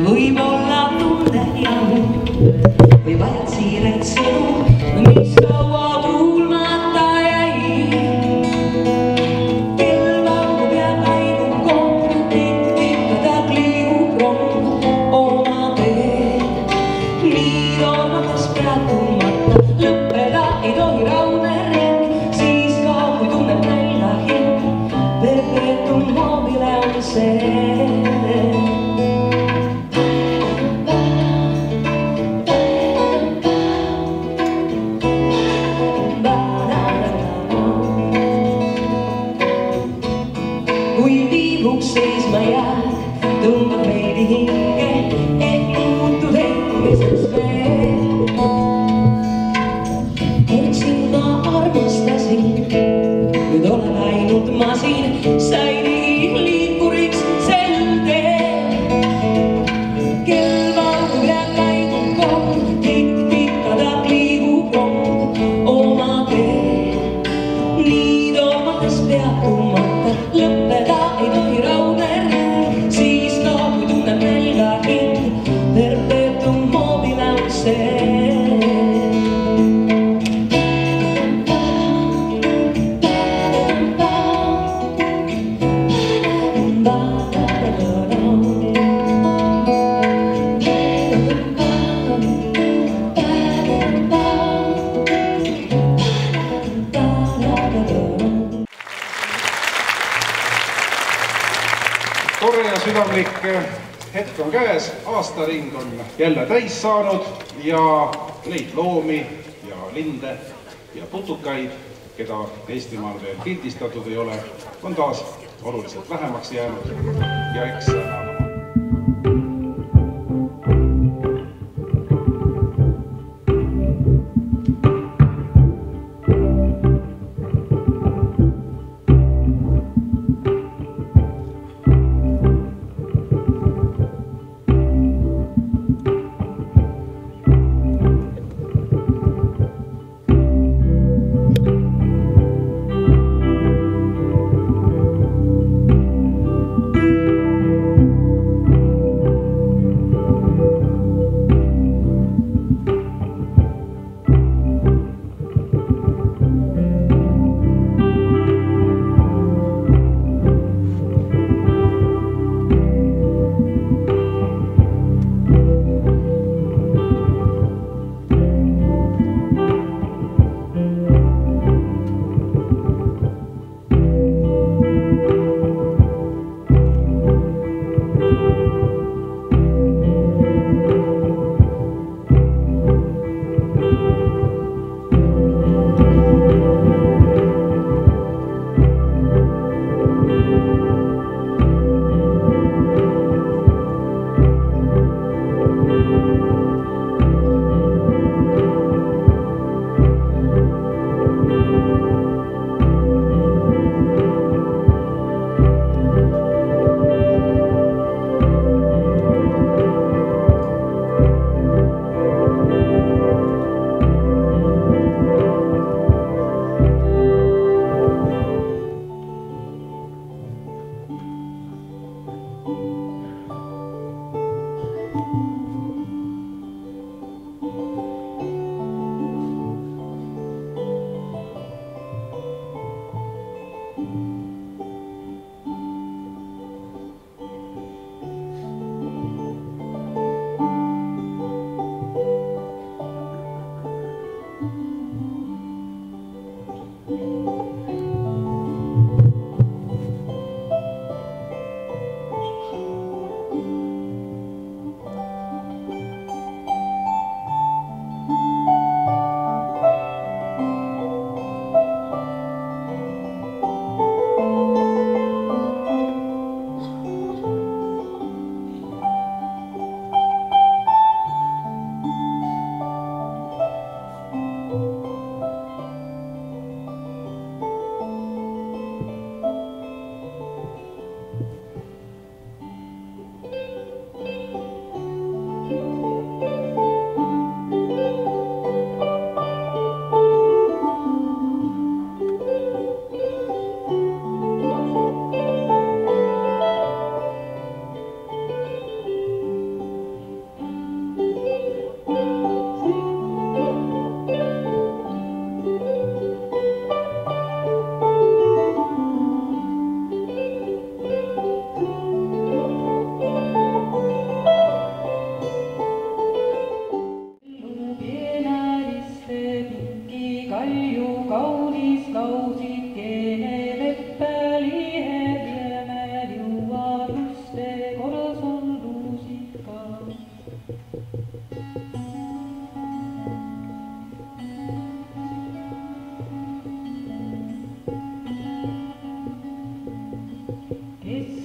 Võib-olla tunnen jahu või vajad siiret sõnu, mis kaua tuulmata jäi. Kell valgub ja kaibub kong, tikk-tikk-tadak liigub rong oma teed. Nii tormates peatumata lõppeda ei tohi raudne ring, siis ka kui tunneb nälga hing, perpetuum mobile on see. Kui viibuks seisma jääd, tõmbab meidi hinge, et muutud engiseks veel. Eksin ma armastasin, nüüd olen ainult masin, sai nii liikuriks sel teel. Kell valgub ja kaibub kong, tikk-tikk-tadak liigub rong oma teel. Nii tormates peatumata lõppeda ei tohi raudne ring, siis ka kui tunneb nälga hing, perpetuum mobile on see. Tore ja südamlik hetk on käes, aastaring on jälle täis saanud ja neid loomi ja linde ja putukaid, keda Eestimaal veel pildistatud ei ole, on taas oluliselt vähemaks jäänud ja eks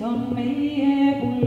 on meie puld.